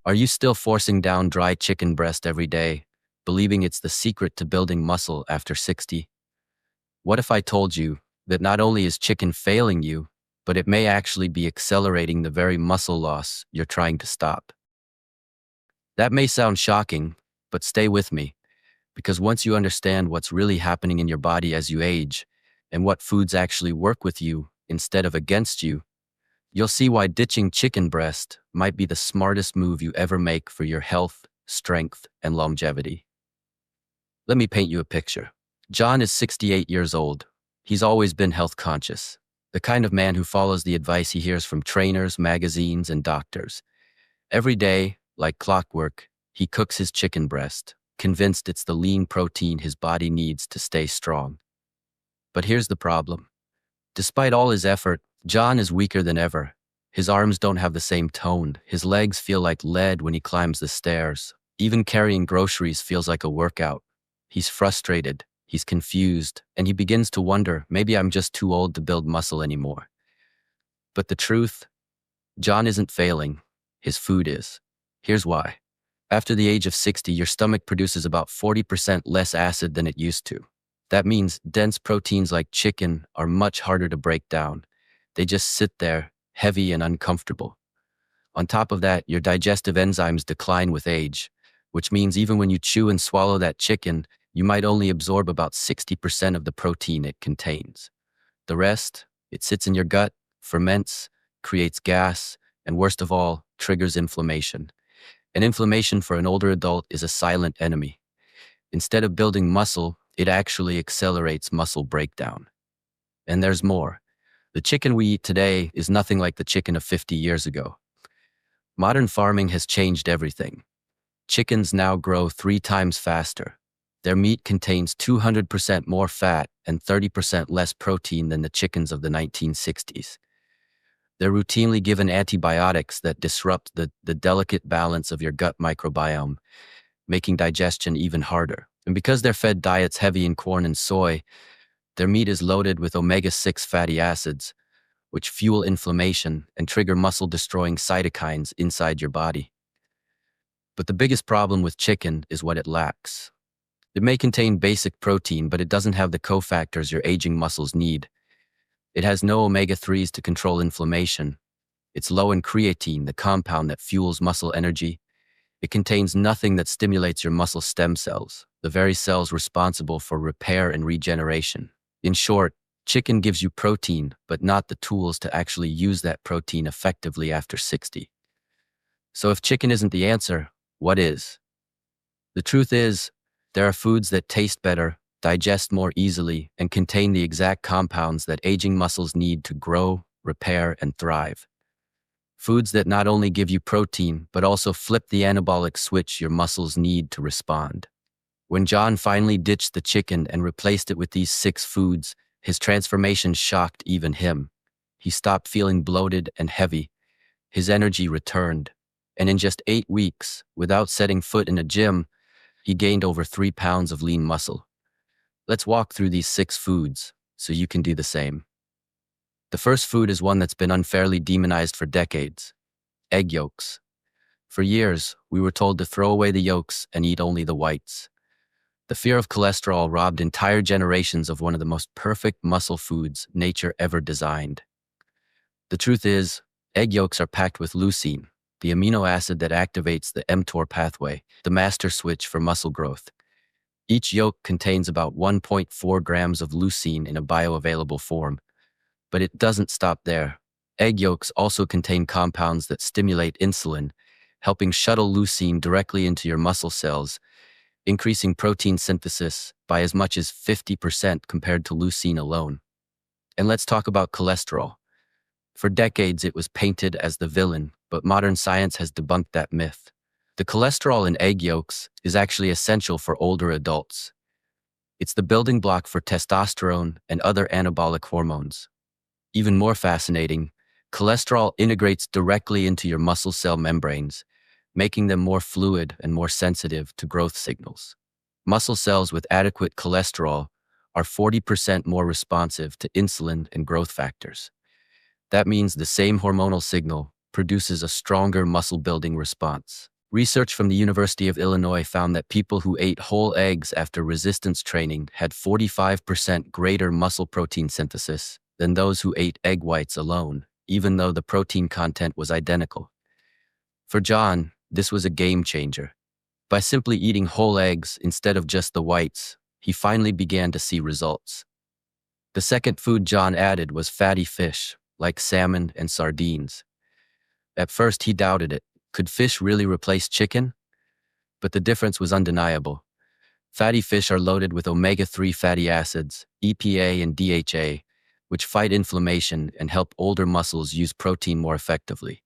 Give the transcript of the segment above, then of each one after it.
Are you still forcing down dry chicken breast every day, believing it's the secret to building muscle after 60? What if I told you that not only is chicken failing you, but it may actually be accelerating the very muscle loss you're trying to stop? That may sound shocking, but stay with me, because once you understand what's really happening in your body as you age, and what foods actually work with you instead of against you, you'll see why ditching chicken breast might be the smartest move you ever make for your health, strength, and longevity. Let me paint you a picture. John is 68 years old. He's always been health conscious, the kind of man who follows the advice he hears from trainers, magazines, and doctors. Every day, like clockwork, he cooks his chicken breast, convinced it's the lean protein his body needs to stay strong. But here's the problem. Despite all his effort, John is weaker than ever. His arms don't have the same tone. His legs feel like lead when he climbs the stairs. Even carrying groceries feels like a workout. He's frustrated, he's confused, and he begins to wonder, maybe I'm just too old to build muscle anymore. But the truth, John isn't failing. His food is. Here's why. After the age of 60, your stomach produces about 40% less acid than it used to. That means dense proteins like chicken are much harder to break down. They just sit there, heavy and uncomfortable. On top of that, your digestive enzymes decline with age, which means even when you chew and swallow that chicken, you might only absorb about 60% of the protein it contains. The rest, it sits in your gut, ferments, creates gas, and worst of all, triggers inflammation. And inflammation for an older adult is a silent enemy. Instead of building muscle, it actually accelerates muscle breakdown. And there's more. The chicken we eat today is nothing like the chicken of 50 years ago. Modern farming has changed everything. Chickens now grow 3 times faster. Their meat contains 200% more fat and 30% less protein than the chickens of the 1960s. They're routinely given antibiotics that disrupt the delicate balance of your gut microbiome, making digestion even harder. And because they're fed diets heavy in corn and soy, their meat is loaded with omega-6 fatty acids, which fuel inflammation and trigger muscle-destroying cytokines inside your body. But the biggest problem with chicken is what it lacks. It may contain basic protein, but it doesn't have the cofactors your aging muscles need. It has no omega-3s to control inflammation. It's low in creatine, the compound that fuels muscle energy. It contains nothing that stimulates your muscle stem cells, the very cells responsible for repair and regeneration. In short, chicken gives you protein, but not the tools to actually use that protein effectively after 60. So if chicken isn't the answer, what is? The truth is, there are foods that taste better, digest more easily, and contain the exact compounds that aging muscles need to grow, repair, and thrive. Foods that not only give you protein, but also flip the anabolic switch your muscles need to respond. When John finally ditched the chicken and replaced it with these 6 foods, his transformation shocked even him. He stopped feeling bloated and heavy. His energy returned. And in just 8 weeks, without setting foot in a gym, he gained over 3 pounds of lean muscle. Let's walk through these 6 foods so you can do the same. The first food is one that's been unfairly demonized for decades: egg yolks. For years, we were told to throw away the yolks and eat only the whites. The fear of cholesterol robbed entire generations of one of the most perfect muscle foods nature ever designed. The truth is, egg yolks are packed with leucine, the amino acid that activates the mTOR pathway, the master switch for muscle growth. Each yolk contains about 1.4 grams of leucine in a bioavailable form. But it doesn't stop there. Egg yolks also contain compounds that stimulate insulin, helping shuttle leucine directly into your muscle cells, increasing protein synthesis by as much as 50% compared to leucine alone. And let's talk about cholesterol. For decades, it was painted as the villain, but modern science has debunked that myth. The cholesterol in egg yolks is actually essential for older adults. It's the building block for testosterone and other anabolic hormones. Even more fascinating, cholesterol integrates directly into your muscle cell membranes, making them more fluid and more sensitive to growth signals. Muscle cells with adequate cholesterol are 40% more responsive to insulin and growth factors. That means the same hormonal signal produces a stronger muscle-building response. Research from the University of Illinois found that people who ate whole eggs after resistance training had 45% greater muscle protein synthesis than those who ate egg whites alone, even though the protein content was identical. For John, this was a game changer. By simply eating whole eggs instead of just the whites, he finally began to see results. The second food John added was fatty fish, like salmon and sardines. At first, he doubted it. Could fish really replace chicken? But the difference was undeniable. Fatty fish are loaded with omega-3 fatty acids, EPA and DHA, which fight inflammation and help older muscles use protein more effectively.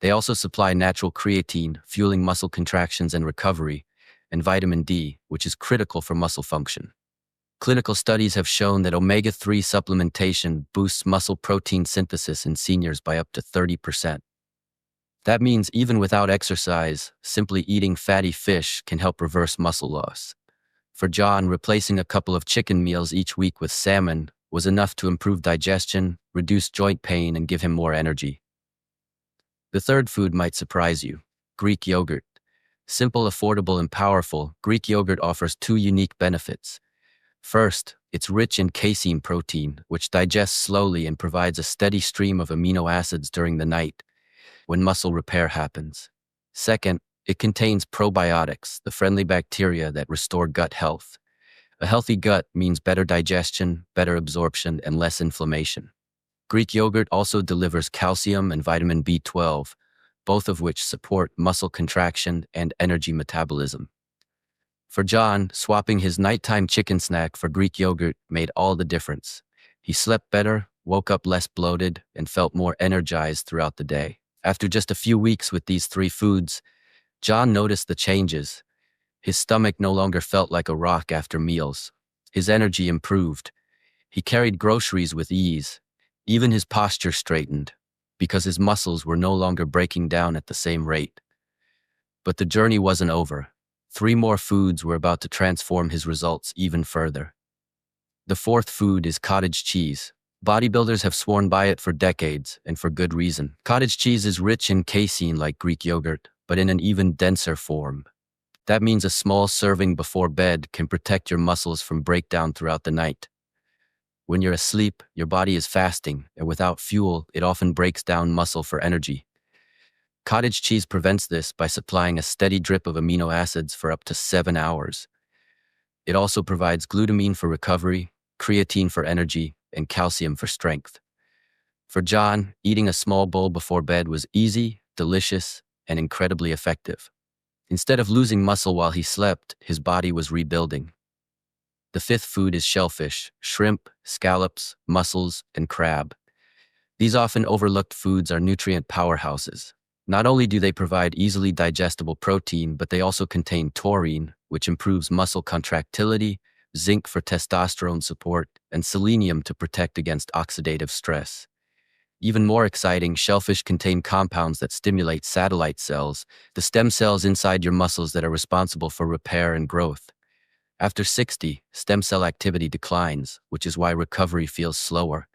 They also supply natural creatine, fueling muscle contractions and recovery, and vitamin D, which is critical for muscle function. Clinical studies have shown that omega-3 supplementation boosts muscle protein synthesis in seniors by up to 30%. That means even without exercise, simply eating fatty fish can help reverse muscle loss. For John, replacing a couple of chicken meals each week with salmon was enough to improve digestion, reduce joint pain, and give him more energy. The third food might surprise you: Greek yogurt. Simple, affordable, and powerful, Greek yogurt offers two unique benefits. First, it's rich in casein protein, which digests slowly and provides a steady stream of amino acids during the night, when muscle repair happens. Second, it contains probiotics, the friendly bacteria that restore gut health. A healthy gut means better digestion, better absorption, and less inflammation. Greek yogurt also delivers calcium and vitamin B12, both of which support muscle contraction and energy metabolism. For John, swapping his nighttime chicken snack for Greek yogurt made all the difference. He slept better, woke up less bloated, and felt more energized throughout the day. After just a few weeks with these three foods, John noticed the changes. His stomach no longer felt like a rock after meals. His energy improved. He carried groceries with ease. Even his posture straightened, because his muscles were no longer breaking down at the same rate. But the journey wasn't over. 3 more foods were about to transform his results even further. The fourth food is cottage cheese. Bodybuilders have sworn by it for decades, and for good reason. Cottage cheese is rich in casein like Greek yogurt, but in an even denser form. That means a small serving before bed can protect your muscles from breakdown throughout the night. When you're asleep, your body is fasting, and without fuel, it often breaks down muscle for energy. Cottage cheese prevents this by supplying a steady drip of amino acids for up to 7 hours. It also provides glutamine for recovery, creatine for energy, and calcium for strength. For John, eating a small bowl before bed was easy, delicious, and incredibly effective. Instead of losing muscle while he slept, his body was rebuilding. The fifth food is shellfish, shrimp, scallops, mussels, and crab. These often overlooked foods are nutrient powerhouses. Not only do they provide easily digestible protein, but they also contain taurine, which improves muscle contractility, zinc for testosterone support, and selenium to protect against oxidative stress. Even more exciting, shellfish contain compounds that stimulate satellite cells, the stem cells inside your muscles that are responsible for repair and growth. After 60, stem cell activity declines, which is why recovery feels slower.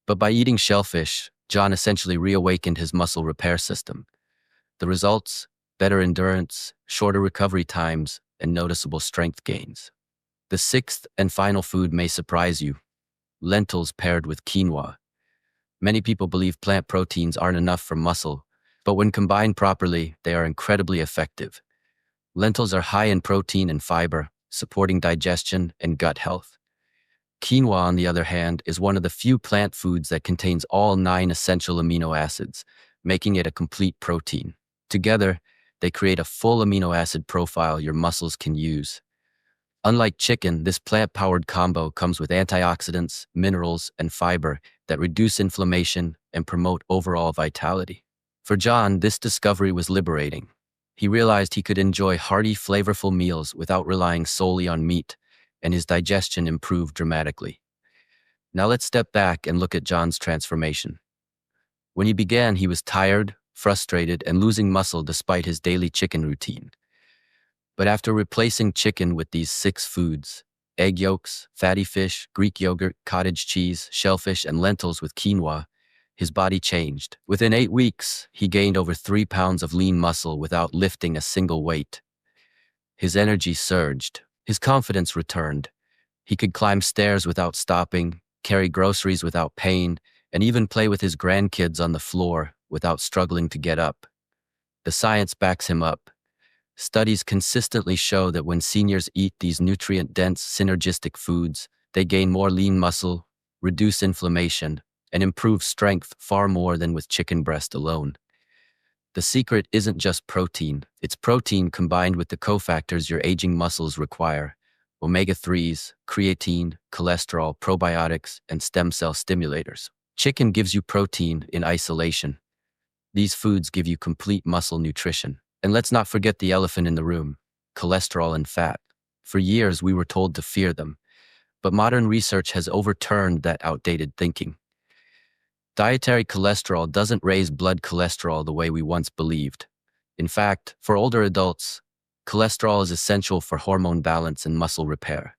But by eating shellfish, John essentially reawakened his muscle repair system. The results: better endurance, shorter recovery times, and noticeable strength gains. The sixth and final food may surprise you: lentils paired with quinoa. Many people believe plant proteins aren't enough for muscle, but when combined properly, they are incredibly effective. Lentils are high in protein and fiber, supporting digestion and gut health. Quinoa, on the other hand, is one of the few plant foods that contains all 9 essential amino acids, making it a complete protein. Together, they create a full amino acid profile your muscles can use. Unlike chicken, this plant-powered combo comes with antioxidants, minerals, and fiber that reduce inflammation and promote overall vitality. For John, this discovery was liberating. He realized he could enjoy hearty, flavorful meals without relying solely on meat, and his digestion improved dramatically. Now let's step back and look at John's transformation. When he began, he was tired, frustrated, and losing muscle despite his daily chicken routine. But after replacing chicken with these 6 foods, egg yolks, fatty fish, Greek yogurt, cottage cheese, shellfish, and lentils with quinoa, his body changed. Within 8 weeks, he gained over 3 pounds of lean muscle without lifting a single weight. His energy surged. His confidence returned. He could climb stairs without stopping, carry groceries without pain, and even play with his grandkids on the floor without struggling to get up. The science backs him up. Studies consistently show that when seniors eat these nutrient-dense, synergistic foods, they gain more lean muscle, reduce inflammation, and improve strength far more than with chicken breast alone. The secret isn't just protein. It's protein combined with the cofactors your aging muscles require: omega-3s, creatine, cholesterol, probiotics, and stem cell stimulators. Chicken gives you protein in isolation. These foods give you complete muscle nutrition. And let's not forget the elephant in the room: cholesterol and fat. For years, we were told to fear them, but modern research has overturned that outdated thinking. Dietary cholesterol doesn't raise blood cholesterol the way we once believed. In fact, for older adults, cholesterol is essential for hormone balance and muscle repair.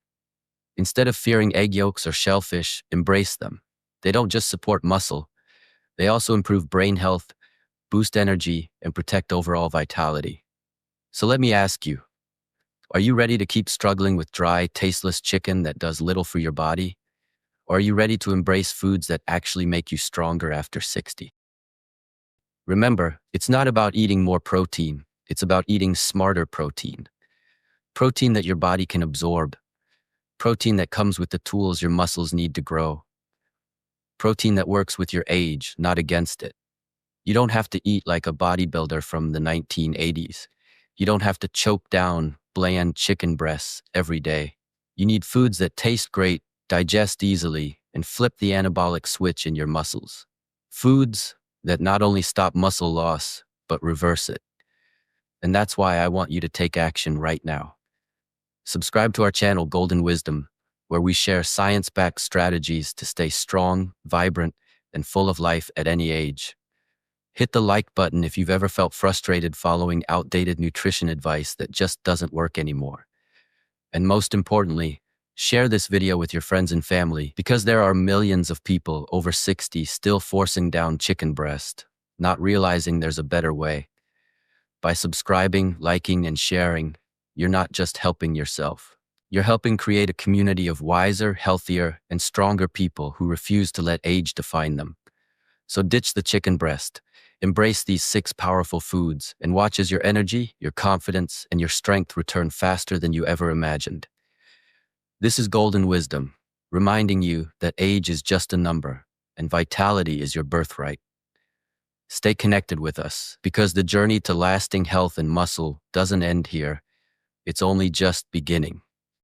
Instead of fearing egg yolks or shellfish, embrace them. They don't just support muscle, they also improve brain health, boost energy, and protect overall vitality. So let me ask you, are you ready to keep struggling with dry, tasteless chicken that does little for your body? Or are you ready to embrace foods that actually make you stronger after 60? Remember, it's not about eating more protein, it's about eating smarter protein. Protein that your body can absorb. Protein that comes with the tools your muscles need to grow. Protein that works with your age, not against it. You don't have to eat like a bodybuilder from the 1980s. You don't have to choke down bland chicken breasts every day. You need foods that taste great, digest easily, and flip the anabolic switch in your muscles. Foods that not only stop muscle loss, but reverse it. And that's why I want you to take action right now. Subscribe to our channel, Golden Wisdom, where we share science-backed strategies to stay strong, vibrant, and full of life at any age. Hit the like button if you've ever felt frustrated following outdated nutrition advice that just doesn't work anymore. And most importantly, share this video with your friends and family, because there are millions of people over 60 still forcing down chicken breast, not realizing there's a better way. By subscribing, liking, and sharing, you're not just helping yourself. You're helping create a community of wiser, healthier, and stronger people who refuse to let age define them. So ditch the chicken breast. Embrace these 6 powerful foods and watch as your energy, your confidence, and your strength return faster than you ever imagined. This is Golden Wisdom, reminding you that age is just a number and vitality is your birthright. Stay connected with us, because the journey to lasting health and muscle doesn't end here. It's only just beginning.